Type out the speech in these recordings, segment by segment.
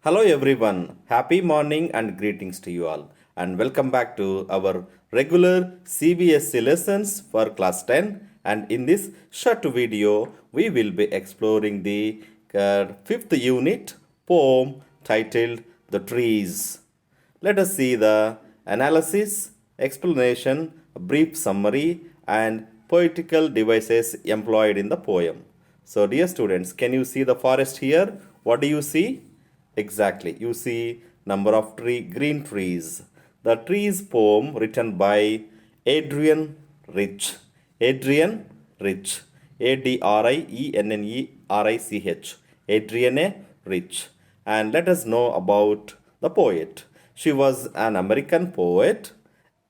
Hello everyone, happy morning and greetings to you all, and welcome back to our regular CBSE lessons for class 10. And in this short video, we will be exploring the fifth unit poem titled The Trees. Let us see the analysis, explanation, a brief summary, and poetical devices employed in the poem. So, dear students, can you see the forest here? What do you see? Exactly. You see number of green trees. The Trees poem written by Adrian Rich. Adrian Rich. Adriennerich. Adrienne Rich. And let us know about the poet. She was an American poet,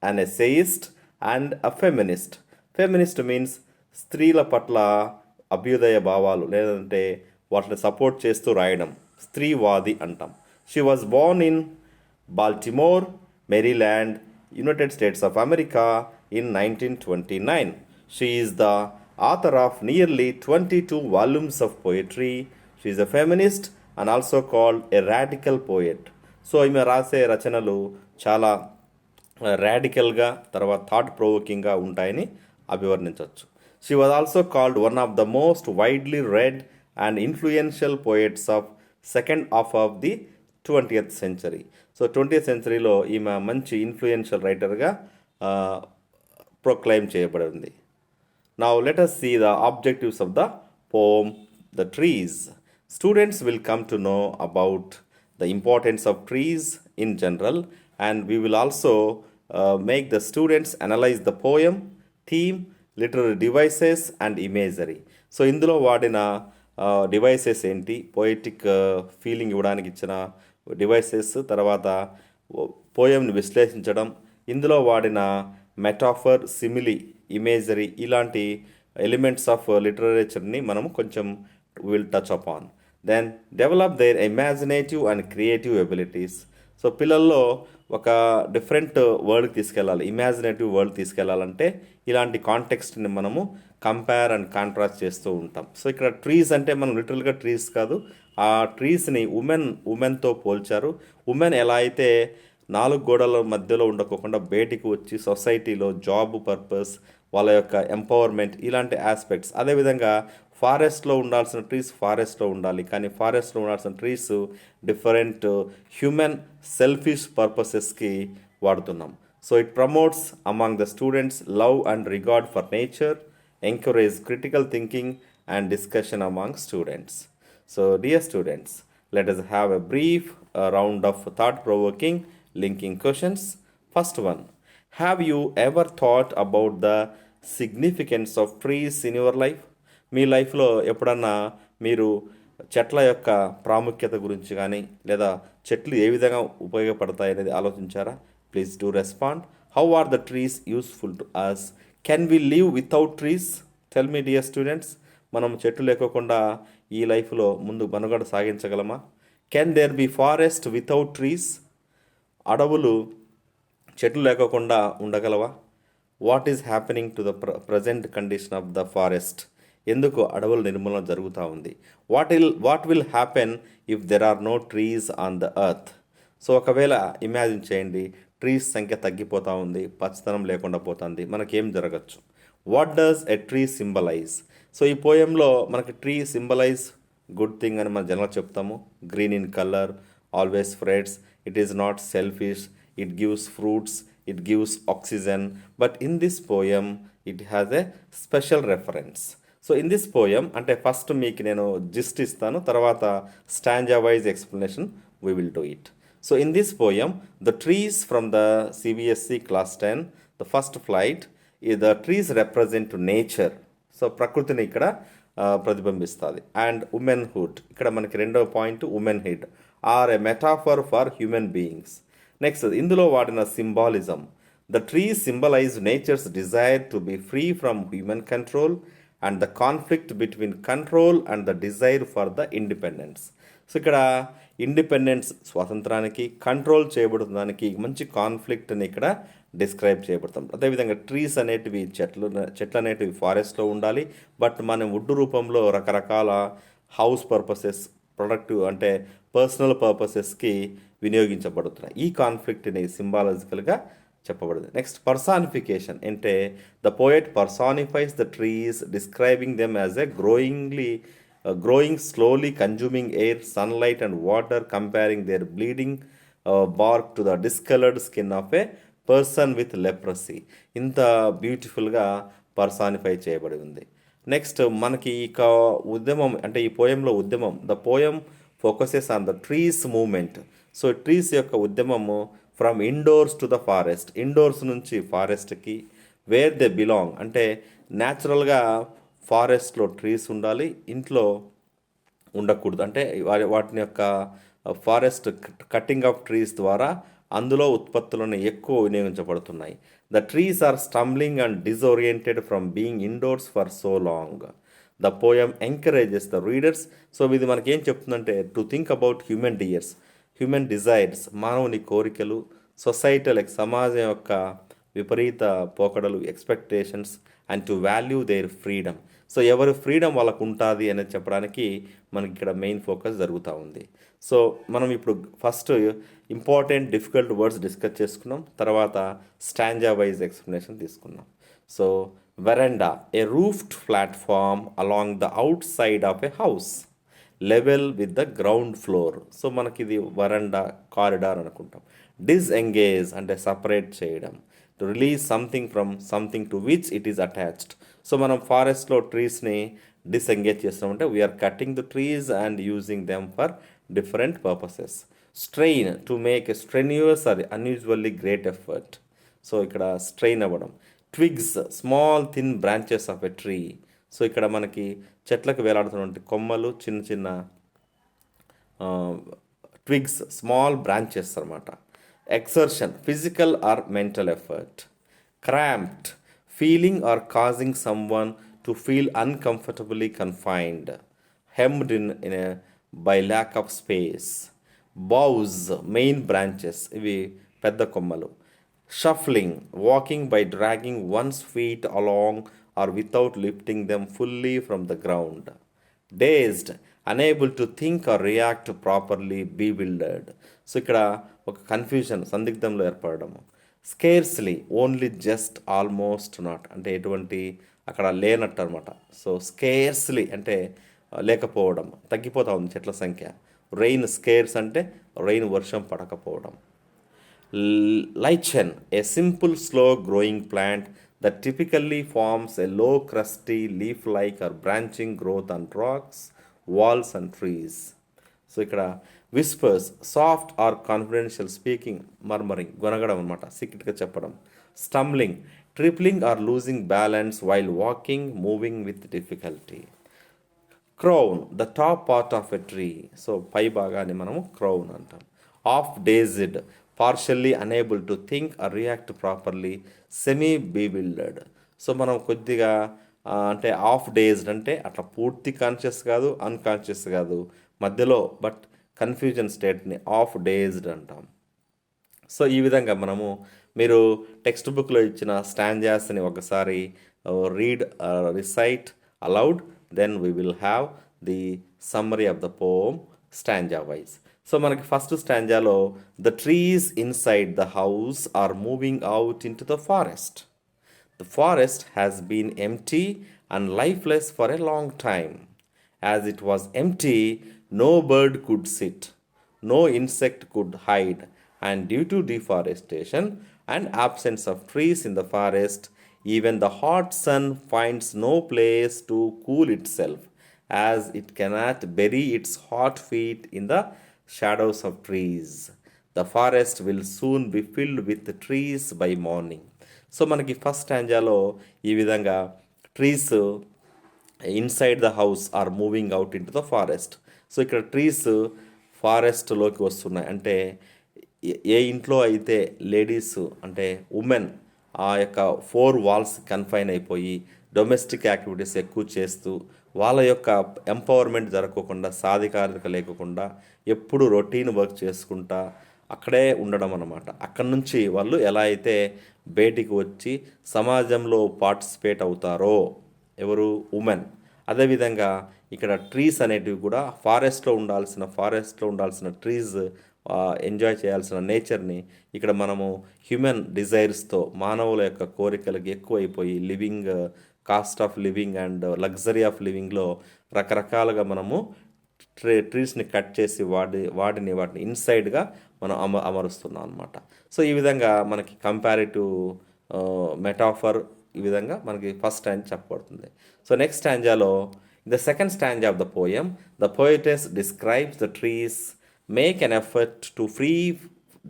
an essayist, and a feminist. Feminist means స్త్రీల పట్ల అభ్యుదయ భావాలు లేదంటే వాటిని support చేస్తూ రాయడం స్త్రీవాది అంటాం. She was Born in Baltimore, Maryland, United states of America in 1929. She is the author of nearly 22 volumes of poetry. She is a feminist and also called a radical poet. So ఈమె రాసే రచనలు చాలా రాడికల్గా తర్వాత thought ప్రొవోకింగ్గా ఉంటాయని అభివర్ణించవచ్చు. She was also called one of the most widely read and influential poets of second half of the 20th century. So 20th centuryలో ఈమె మంచి ఇన్ఫ్లుయెన్షియల్ రైటర్గా ప్రొక్లైమ్ చేయబడింది. Now let us see the objectives of the poem The Trees. Students will come to know about the importance of trees in general, and we will also make the students analyze the poem, theme, literary devices and imagery. So ఇందులో వాడిన devices ఏంటి, poetic feeling ఇవ్వడానికి ఇచ్చిన devices, తర్వాత పోయంని విశ్లేషించడం, ఇందులో వాడిన metaphor, simile, imagery ఇలాంటి ఎలిమెంట్స్ ఆఫ్ లిటరేచర్ని మనం కొంచెం will touch upon. Then develop their imaginative and creative abilities. So పిల్లల్లో ఒక డిఫరెంట్ వరల్డ్కి తీసుకెళ్ళాలి, ఇమాజినేటివ్ వరల్డ్ తీసుకెళ్ళాలంటే ఇలాంటి కాంటెక్స్ట్ని మనము కంపేర్ అండ్ కాంట్రాస్ట్ చేస్తూ ఉంటాం. సో ఇక్కడ ట్రీస్ అంటే మనం లిటరల్గా ట్రీస్ కాదు, ఆ ట్రీస్ని ఉమెన్తో పోల్చారు. ఉమెన్ ఎలా అయితే 4 గోడల మధ్యలో ఉండకోకుండా బయటికి వచ్చి సొసైటీలో జాబ్ పర్పస్, వాళ్ళ యొక్క ఎంపవర్మెంట్ ఇలాంటి ఆస్పెక్ట్స్. అదేవిధంగా ఫారెస్ట్లో ఉండాల్సిన ట్రీస్ ఫారెస్ట్లో ఉండాలి, కానీ ఫారెస్ట్లో ఉండాల్సిన ట్రీస్ డిఫరెంట్ హ్యూమన్ సెల్ఫిష్ పర్పసెస్కి వాడుతున్నాం. So it promotes among the students love and regard for nature, encourage critical thinking and discussion among students. So dear students, let us have a brief round of thought-provoking linking questions. First one, have you ever thought about the significance of trees in your life? మీ లైఫ్లో ఎప్పుడన్నా మీరు చెట్ల యొక్క ప్రాముఖ్యత గురించి కానీ లేదా చెట్లు ఏ విధంగా ఉపయోగపడతాయి అనేది ఆలోచించారా? Please do respond. How are the trees useful to us? Can we live without trees? Tell me dear students, మనం చెట్లు లేకోకుండా ఈ లైఫ్లో ముందు మనుగడ సాగించగలమా? Can there be forest without trees? అడవులు చెట్లు లేకోకుండా ఉండగలవా? What is happening to the present condition of the forest? ఎందుకు అడవుల నిర్మూలన జరుగుతూ ఉంది? What will happen if there are no trees on the earth? So ఒకవేళ ఇమాజిన్ చేయండి, ట్రీస్ సంఖ్య తగ్గిపోతూ ఉంది, పచ్చదనం లేకుండా పోతుంది, మనకేం జరగచ్చు? What does a tree symbolize? So ఈ పోయంలో మనకి ట్రీ సింబలైజ్ గుడ్ థింగ్ అని మనం జనరల్గా చెప్తాము. Green in colour, always ఫ్రెడ్స్, it is not selfish, it gives fruits, it gives oxygen. But in this poem it has a special reference. So in this poem అంటే first మీకు నేను gist ఇస్తాను, తర్వాత stanza wise explanation we will do it. So in this poem, the trees from the CBSE class 10, the first flight, the trees represent nature. So ప్రకృతిని ఇక్కడ ప్రతిబింబిస్తుంది. And womanhood, ఇక్కడ మనకి రెండవ point womanhood or a metaphor for human beings. Next ఇందులో వాడిన symbolism, the trees symbolize nature's desire to be free from human control and the conflict between control and the desire for the independence. So ఇక్కడ independence స్వాతంత్రానికి, control చేయబడుతుందానికి మంచి కాన్ఫ్లిక్ట్ని ఇక్కడ describe చేయబడతాం. అదేవిధంగా trees అనేటివి చెట్లు అనేటివి ఫారెస్ట్లో ఉండాలి, బట్ మనం వుడ్ రూపంలో రకరకాల హౌస్ పర్పసెస్, ప్రొడక్టివ్ అంటే పర్సనల్ పర్పసెస్కి వినియోగించబడుతున్నాయి. ఈ కాన్ఫ్లిక్ట్ని సింబాలజికల్గా చెప్పబడింది. నెక్స్ట్ పర్సానిఫికేషన్ అంటే the poet personifies the trees describing them as a growing slowly consuming air sunlight and water comparing their bleeding bark to the discoloured skin of a person with leprosy. ఇంత బ్యూటిఫుల్గా personify చేయబడి ఉంది. Next మనకి ఇక ఉద్యమం అంటే ఈ పోయంలో ఉద్యమం, the poem focuses on the trees movement. So trees యొక్క ఉద్యమము from indoors to the forest, indoors నుంచి ఫారెస్ట్కి, వేర్ దే బిలాంగ్ అంటే న్యాచురల్గా ఫారెస్ట్లో ట్రీస్ ఉండాలి, ఇంట్లో ఉండకూడదు. అంటే వాటిని యొక్క ఫారెస్ట్ కటింగ్ ఆఫ్ ట్రీస్ ద్వారా అందులో ఉత్పత్తులను ఎక్కువ వినియోగించబడుతున్నాయి. The trees are stumbling and disoriented from being indoors for so long. The poem encourages the readers. So ఇది మనకేం చెప్తుందంటే to think about human desires, మానవుని కోరికలు, సొసైటల్ సమాజం యొక్క విపరీత పోకడలు, expectations, and to value their freedom. So ఎవరి ఫ్రీడమ్ వాళ్ళకు ఉంటుంది అనేది చెప్పడానికి మనకి ఇక్కడ మెయిన్ ఫోకస్ జరుగుతూ ఉంది. సో మనం ఇప్పుడు first important difficult words discuss చేసుకున్నాం, తర్వాత స్టాంజా వైజ్ ఎక్స్ప్లెనేషన్ తీసుకున్నాం. So veranda, a roofed platform along the outside of a house level with the ground floor. So మనకి ఇది వరండా, కారిడార్ అనుకుంటాం. డిస్ఎంగేజ్ అంటే సపరేట్ చేయడం, to release something from something to which it is attached. So మనం ఫారెస్ట్లో ట్రీస్ని disengage చేస్తున్నామంటే we are cutting the trees and using them for different purposes. Strain, to make a strenuous or unusually great effort. So ఇక్కడ strain అవ్వడం. Twigs, small thin branches of a tree. So ఇక్కడ మనకి చెట్లకు వేలాడుతున్నటువంటి కొమ్మలు, చిన్న చిన్న ట్విగ్స్, స్మాల్ బ్రాంచెస్ అనమాట. Exertion, physical or mental effort. Cramped, feeling or causing someone to feel uncomfortably confined, hemmed by lack of space. Boughs, main branches, ఇవి పెద్ద కొమ్మలు. Shuffling, walking by dragging one's feet along or without lifting them fully from the ground. డేజ్డ్, unable to think or react properly, bewildered. So ఇక్కడ ఒక confusion, సందిగ్ధంలో ఏర్పడము. Scarcely, only, just, almost, not అంటే ఎటువంటి అక్కడ లేనట్టు అనమాట. సో స్కేర్స్లీ అంటే లేకపోవడం, తగ్గిపోతూ ఉంది చెట్ల సంఖ్య. రెయిన్, స్కేర్స్ అంటే రెయిన్, వర్షం పడకపోవడం. Lichen, a simple slow growing plant that typically forms a low crusty leaf-like or branching growth on rocks, walls and trees. So ఇక్కడ whispers, soft or confidential speaking, murmuring, గొనగడం అనమాట, సీక్రెట్గా చెప్పడం. Stumbling, tripping or losing balance while walking, moving with difficulty. Crown, the top part of a tree. So పై భాగాన్ని మనము crown అంటాం. Half dazed, partially unable to think or react properly, semi bewildered. So మనం కొద్దిగా అంటే of డేజ్డ్ అంటే అట్లా పూర్తి కాన్షియస్ కాదు, అన్కాన్షియస్ కాదు, మధ్యలో, బట్ కన్ఫ్యూజన్ స్టేట్ని ఆఫ్ డేజ్డ్ అంటాం. సో ఈ విధంగా మనము మీరు టెక్స్ట్ బుక్లో ఇచ్చిన స్టాంజాస్ని ఒకసారి read, recite aloud, then we will have the summary of the poem stanza wise. So మనకి ఫస్ట్ స్టాంజాలో the trees inside the house are moving out in to the forest. The forest has been empty and lifeless for a long time. As it was empty, no bird could sit, no insect could hide, and due to deforestation and absence of trees in the forest, even the hot sun finds no place to cool itself, as it cannot bury its hot feet in the shadows of trees. The forest will soon be filled with trees by morning. So మనకి first స్టాంజాలో ఈ విధంగా trees inside the house are moving out in to the forest. So ఇక్కడ trees ఫారెస్ట్లోకి వస్తున్నాయి అంటే ఏ ఇంట్లో అయితే లేడీస్ అంటే ఉమెన్ ఆ యొక్క 4 వాల్స్ కన్ఫైన్ అయిపోయి డొమెస్టిక్ యాక్టివిటీస్ ఎక్కువ చేస్తూ వాళ్ళ యొక్క ఎంపవర్మెంట్ జరగకుండా, సాధికారిక లేకుండా ఎప్పుడు రొటీన్ వర్క్ చేసుకుంటా అక్కడే ఉండడం అన్నమాట. అక్కడి నుంచి వాళ్ళు ఎలా అయితే బయటికి వచ్చి సమాజంలో పార్టిసిపేట్ అవుతారో ఎవరు, ఉమెన్, అదేవిధంగా ఇక్కడ ట్రీస్ అనేటివి కూడా ఫారెస్ట్లో ఉండాల్సిన ట్రీస్ ఎంజాయ్ చేయాల్సిన నేచర్ని ఇక్కడ మనము హ్యూమన్ డిజైర్స్తో మానవుల యొక్క కోరికలకి ఎక్కువైపోయి living cost of living and luxury of లివింగ్లో రకరకాలుగా మనము ట్రీస్ని కట్ చేసి వాటిని ఇన్సైడ్గా మనం అమరుస్తున్నాం అనమాట. సో ఈ విధంగా మనకి కంపారిటివ్ మెటాఫర్ ఈ విధంగా మనకి ఫస్ట్ స్టాంజ్ చెప్పబడుతుంది. సో నెక్స్ట్ స్టాంజాలో the second stanza of the poem the poetess describes the trees make an effort to free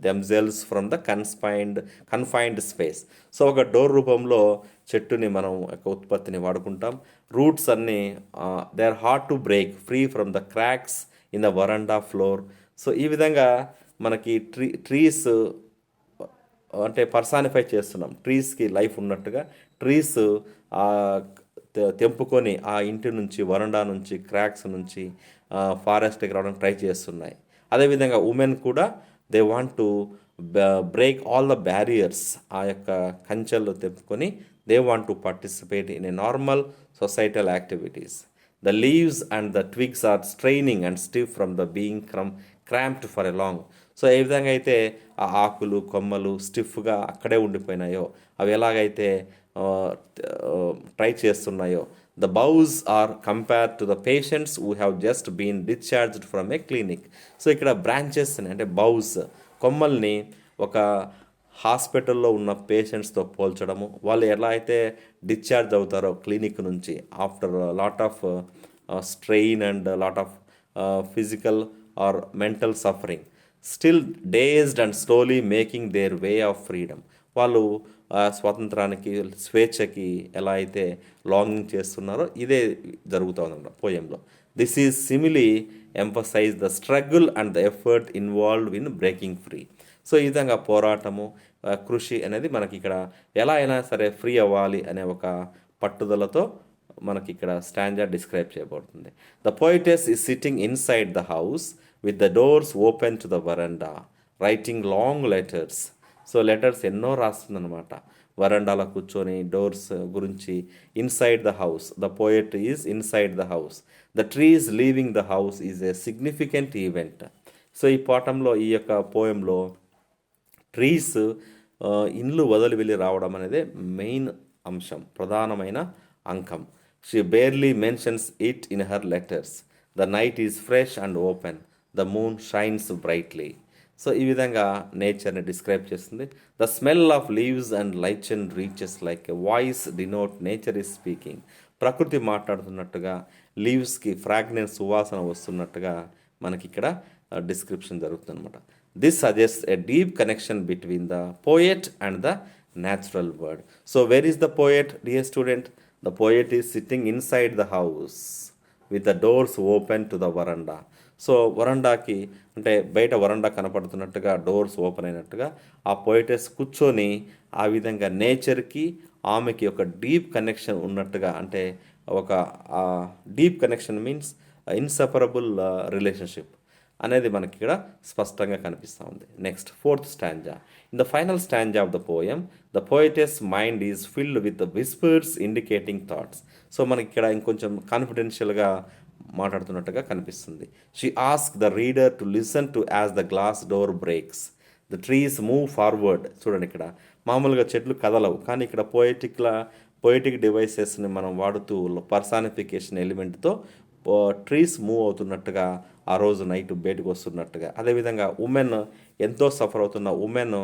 themselves from the confined space. So ఒక డోర్ రూపంలో చెట్టుని మనం యొక్క ఉత్పత్తిని వాడుకుంటాం. రూట్స్ అన్నీ they are hard to break free from the cracks in the veranda floor. So ఈ విధంగా మనకి ట్రీస్ అంటే పర్సానిఫై చేస్తున్నాం, ట్రీస్కి లైఫ్ ఉన్నట్టుగా ట్రీస్ తెంపుకొని ఆ ఇంటి నుంచి వరండా నుంచి క్రాక్స్ నుంచి ఫారెస్ట్కి రావడానికి ట్రై చేస్తున్నాయి. అదేవిధంగా ఉమెన్ కూడా they want to break all the barriers, ఆ యొక్క కంచెలు తెంపుకొని they want to participate in a normal societal activities. The leaves and the twigs are straining and stiff from the being cramped for a long. So ఏ విధంగా అయితే ఆ ఆకులు కొమ్మలు స్టిఫ్గా అక్కడే ఉండిపోయినాయో, అవి ఎలాగైతే ట్రై చేస్తున్నాయో, the boughs are compare to the patients who have just been discharged from a clinic. So ఇక్కడ బ్రాంచెస్ అంటే బౌస్ కొమ్మల్ని ఒక హాస్పిటల్లో ఉన్న పేషెంట్స్తో పోల్చడము, వాళ్ళు ఎలా అయితే డిశ్చార్జ్ అవుతారో క్లినిక్ నుంచి after lot of strain and lot of physical or mental suffering, still dazed and slowly making their way of freedom. వాళ్ళు స్వాతంత్రానికి స్వేచ్ఛకి ఎలా అయితే లాంగింగ్ చేస్తున్నారో ఇదే జరుగుతుందన్నమాట పోయంలో. This is simile emphasize the struggle and the effort involved in breaking free. So ఈ విధంగా పోరాటము కృషి అనేది మనకి ఇక్కడ ఎలా అయినా సరే ఫ్రీ అవ్వాలి అనే ఒక పట్టుదలతో మనకి ఇక్కడ స్టాంజా డిస్క్రైబ్ చేయబడుతుంది. The poetess is sitting inside the house with the doors open to the veranda writing long letters. So letters ఎన్నో రాస్తుందన్నమాట వరండాలో కూర్చొని డోర్స్ గురించి. Inside the house the poet is inside the house, the trees leaving the house is a significant event. So ఈ పాఠంలో ఈ యొక్క పోయంలో trees ఇండ్లు వదిలి వెళ్ళి రావడం అనేది మెయిన్ అంశం, ప్రధానమైన అంకం. She barely mentions it in her letters. The night is fresh and open, the moon shines brightly. So ఈ విధంగా నేచర్ని డిస్క్రైబ్ చేస్తుంది. The smell of leaves and lichen reaches like a voice denote nature is speaking. ప్రకృతి మాట్లాడుతున్నట్టుగా లీవ్స్కి fragrance సువాసన వస్తున్నట్టుగా మనకి ఇక్కడ description జరుగుతుంది అనమాట. This suggest a deep connection between the poet and the natural world. So where is the poet dear student? The poet is sitting inside the house with the doors open to the వరండా. So వరండాకి అంటే బయట వరండా కనపడుతున్నట్టుగా doors open అయినట్టుగా ఆ పోయిటెస్ కూర్చొని ఆ విధంగా నేచర్కి ఆమెకి ఒక డీప్ కనెక్షన్ ఉన్నట్టుగా, అంటే ఒక deep connection means inseparable relationship అనేది మనకి ఇక్కడ స్పష్టంగా కనిపిస్తూ ఉంది. Next fourth stanza. In the final stanza of the poem the poetess mind is filled with the whispers indicating thoughts. So మనకి ఇక్కడ ఇంకొంచెం కాన్ఫిడెన్షియల్గా మాట్లాడుతున్నట్టుగా కనిపిస్తుంది. She ask the reader to listen to as the glass door breaks, the trees move forward. చూడండి ఇక్కడ మామూలుగా చెట్లు కదలవు, కానీ ఇక్కడ పోయిటిక్ డివైసెస్ని మనం వాడుతూ పర్సానిఫికేషన్ ఎలిమెంట్తో ట్రీస్ మూవ్ అవుతున్నట్టుగా ఆ రోజు నైట్ బయటకు వస్తున్నట్టుగా. అదేవిధంగా ఉమెన్ ఎంతో సఫర్ అవుతున్న ఉమెన్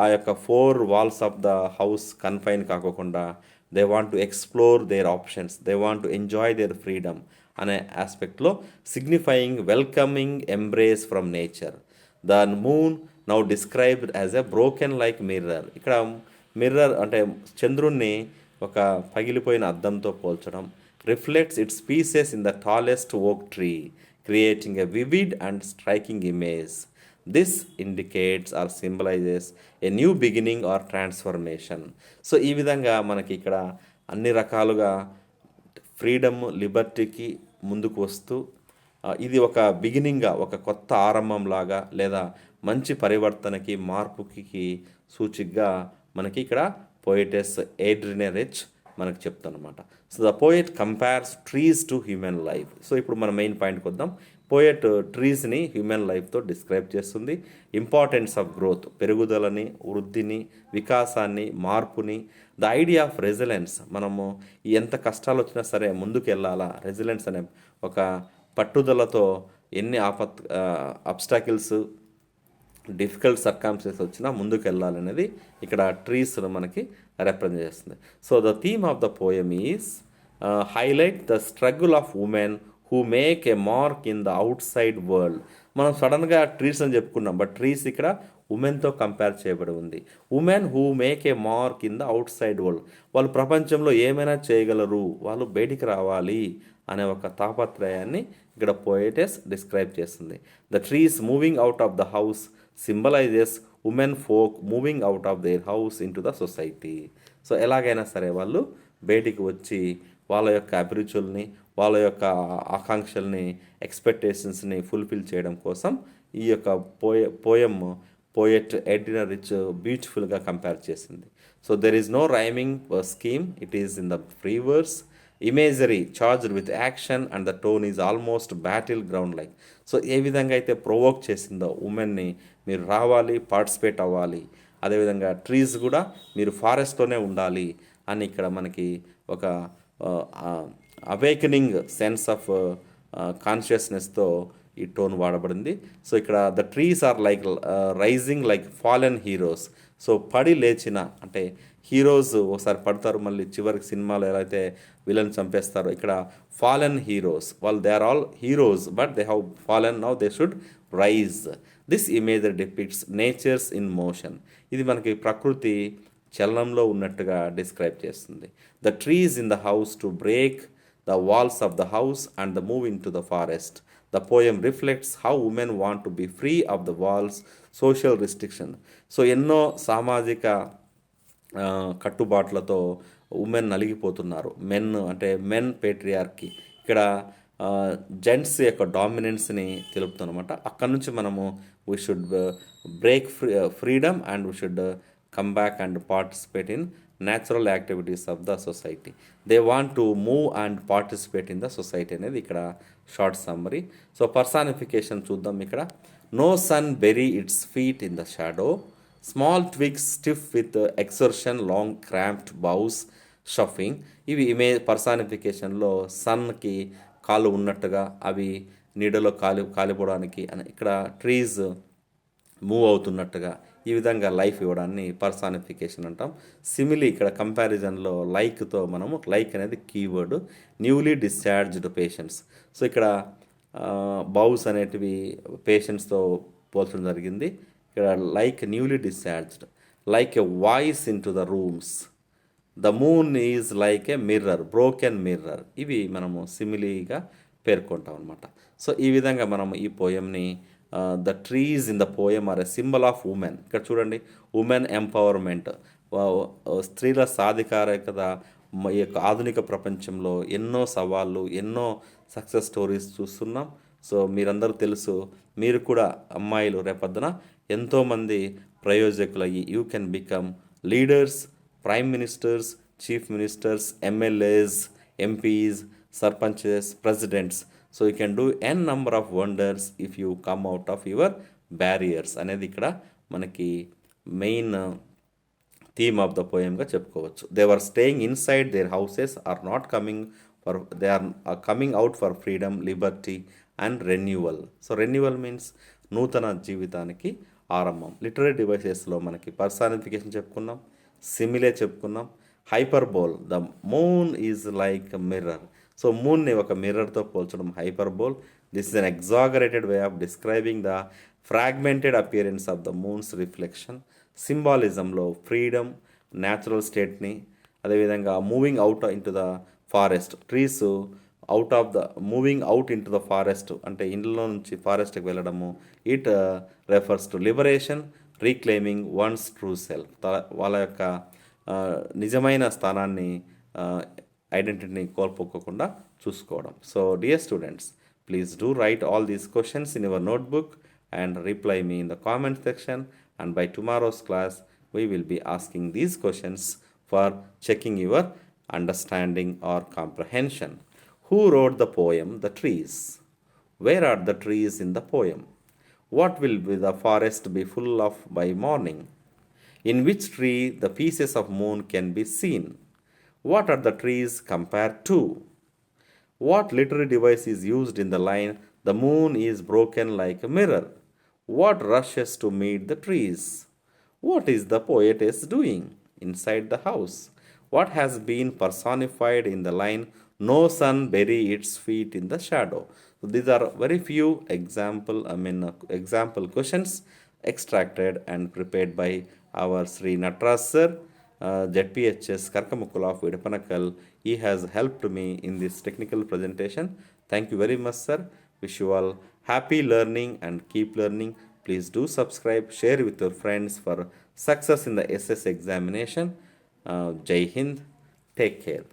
ఆ యొక్క 4 walls of the house confine కాకోకుండా they want to explore their options, they want to enjoy their freedom అనే ఆస్పెక్ట్లో signifying welcoming embrace from nature. The moon now described as a broken like mirror. ఇక్కడ mirror అంటే చంద్రుణ్ణి ఒక పగిలిపోయిన అద్దంతో పోల్చడం. Reflects its pieces in the tallest oak tree creating a vivid and striking image. This indicates or symbolizes a new beginning or transformation. So ఈ విధంగా మనకి ఇక్కడ అన్ని రకాలుగా ఫ్రీడమ్ లిబర్టీకి ముందుకు వస్తూ ఇది ఒక బిగినింగ్గా, ఒక కొత్త ఆరంభంలాగా లేదా మంచి పరివర్తనకి మార్పుకి సూచికగా మనకి ఇక్కడ పోయిటెస్ ఎడ్రినే రిచ్ మనకు చెప్తానమాట. So the poet compares trees to human life. So ఇప్పుడు మన మెయిన్ పాయింట్కి వద్దాం. పోయెట్ ట్రీస్ని హ్యూమన్ లైఫ్తో డిస్క్రైబ్ చేస్తుంది. ఇంపార్టెన్స్ ఆఫ్ గ్రోత్, పెరుగుదలని, వృద్ధిని, వికాసాన్ని, మార్పుని, ద ఐడియా ఆఫ్ రెసిలెన్స్, మనము ఎంత కష్టాలు వచ్చినా సరే ముందుకు వెళ్ళాలా, రెసిలెన్స్ అనే ఒక పట్టుదలతో ఎన్ని అబ్స్టాకిల్స్ డిఫికల్ట్ సర్కమ్స్టెన్సెస్ వచ్చినా ముందుకు వెళ్ళాలనేది ఇక్కడ ట్రీస్ను మనకి రిప్రజెంట్ చేస్తుంది. So the theme of the poem is highlight the struggle of women who make a mark in the out side world. మనం సడన్గా ట్రీస్ అని చెప్పుకున్నాం, బట్ ట్రీస్ ఇక్కడ ఉమెన్తో కంపేర్ చేయబడి ఉంది. Women who make a mark in the out side world, వాళ్ళు ప్రపంచంలో ఏమైనా చేయగలరు, వాళ్ళు బయటికి రావాలి అనే ఒక తాపత్రయాన్ని ఇక్కడ పోయెటెస్ డిస్క్రైబ్ చేస్తుంది. The trees moving out of the house symbolises women folk moving out of their house in to the society. So ఎలాగైనా సరే వాళ్ళు బయటికి వచ్చి వాళ్ళ యొక్క అభిరుచుల్ని, వాళ్ళ యొక్క ఆకాంక్షల్ని, ఎక్స్పెక్టేషన్స్ని ఫుల్ఫిల్ చేయడం కోసం ఈ యొక్క పోయమ్ పోయెట్ ఎడ్విన్ రిచ్ బ్యూటిఫుల్గా కంపేర్ చేసింది. So there is no rhyming scheme, it is in the free verse, imagery charged with action and the tone is almost battle ground like. So ఏ విధంగా అయితే provoke చేసిందో ఉమెన్ని, మీరు రావాలి, participate అవ్వాలి, అదేవిధంగా ట్రీస్ కూడా మీరు ఫారెస్ట్లోనే ఉండాలి అని ఇక్కడ మనకి ఒక అవేకనింగ్ సెన్స్ ఆఫ్ కాన్షియస్నెస్తో ఈ టోన్ వాడబడింది. సో ఇక్కడ the trees are like rising like fallen heroes. So పడి లేచిన అంటే హీరోస్ ఒకసారి పడతారు, మళ్ళీ చివరికి సినిమాలో ఎలా అయితే విలన్ చంపేస్తారో ఇక్కడ ఫాలెన్ హీరోస్, వాళ్ళు they are all heroes but they have fallen, now they should rise. This image depicts natures in motion. ఇది మనకి ప్రకృతి చలనంలో ఉన్నట్టుగా డిస్క్రైబ్ చేస్తుంది. The trees in the house to break the walls of the house and the move in to the forest. The poem reflects how women want to be free of the walls, social restriction. So ఎన్నో సామాజిక కట్టుబాట్లతో women నలిగిపోతున్నారు. Men అంటే men patriarchy, ఇక్కడ gents యొక్క డామినెన్స్ని తెలుపుతుందన్నమాట. అక్కడ నుంచి మనము we should break freedom and we should come back and participate in natural activities of the society. They want to move and participate in the society అనేది ఇక్కడ షార్ట్ సమ్మరీ. సో పర్సానిఫికేషన్ చూద్దాం. ఇక్కడ no sun bury its feet in the shadow, small twigs stiff with exertion, long cramped bows షఫింగ్. ఇవి పర్సానిఫికేషన్లో సన్కి కాళ్ళు ఉన్నట్టుగా అవి నీడలో కాలిపోవడానికి, ఇక్కడ ట్రీస్ మూవ్ అవుతున్నట్టుగా ఈ విధంగా లైఫ్ ఇవ్వడాన్ని పర్సానిఫికేషన్ అంటాం. సిమిలీ ఇక్కడ కంపారిజన్లో లైక్తో మనము, లైక్ అనేది keyword, newly discharged patients. So ఇక్కడ బౌస్ అనేటివి పేషెంట్స్తో పోల్చడం జరిగింది. ఇక్కడ like newly discharged, like a voice in to the rooms, the moon is like a mirror, broken mirror. ఇవి మనము సిమిలీగా పేర్కొంటాం అనమాట. సో ఈ విధంగా మనం ఈ పోయంని the trees in the poem are a symbol of women. ఇక్కడ చూడండి, ఉమెన్ ఎంపవర్మెంట్, స్త్రీల సాధికారికత. ఈ యొక్క ఆధునిక ప్రపంచంలో ఎన్నో సవాళ్ళు, ఎన్నో సక్సెస్ స్టోరీస్ చూస్తున్నాం. సో మీరందరూ తెలుసు, మీరు కూడా అమ్మాయిలు రేపొద్దున ఎంతోమంది ప్రయోజకులయ్యి you can become leaders, prime ministers, chief ministers, MLAs, MPs, sarpanches, presidents. So you can do an number of wonders if you come out of your barriers అనేది ఇక్కడ మనకి మెయిన్ థీమ్ ఆఫ్ ద పోయంగా చెప్పుకోవచ్చు. They are staying inside their houses are not coming for, they are coming out for freedom, liberty and renewal. So renewal means నూతన జీవితానికి ఆరంభం. Literary డివైసెస్లో మనకి personification చెప్పుకున్నాం, సిమిలే చెప్పుకున్నాం, hyperbole, the moon is like mirror. So మూన్ని ఒక మిర్రర్తో పోల్చడం hyperbole. This is an exaggerated way of describing the fragmented appearance of the moon's reflection. సింబాలిజంలో ఫ్రీడమ్, న్యాచురల్ స్టేట్ని, అదేవిధంగా moving out in to the forest, trees out of the moving out in to the forest అంటే ఇంట్లో నుంచి ఫారెస్ట్కి వెళ్ళడము. It refers to liberation, reclaiming one's true self, వాళ్ళ యొక్క నిజమైన స్థానాన్ని, ఐడెంటిటీని కోల్పోకుండా చూసుకోవడం. So dear students, please do right all these questions in your notebook and reply me in the comment section, and by tomorrow's class we will be asking these questions for checking your understanding, or comprehension. Who wrote the poem The Trees? Where are the trees in the poem? What will be the forest be full of by morning? In which tree the pieces of moon can be seen? What are the trees compared to? What literary device is used in the line, the moon is broken like a mirror? What rushes to meet the trees? What is the poetess doing inside the house? What has been personified in the line, no sun bury its feet in the shadow? So these are very few example questions extracted and prepared by our Sri Natras sir, ZPHS Karkamukkula of Idapanakal. He has helped me in this technical presentation. Thank you very much, sir. Wish you all happy learning and keep learning. Please do subscribe, share with your friends for success in the SS examination. Jai Hind. Take care.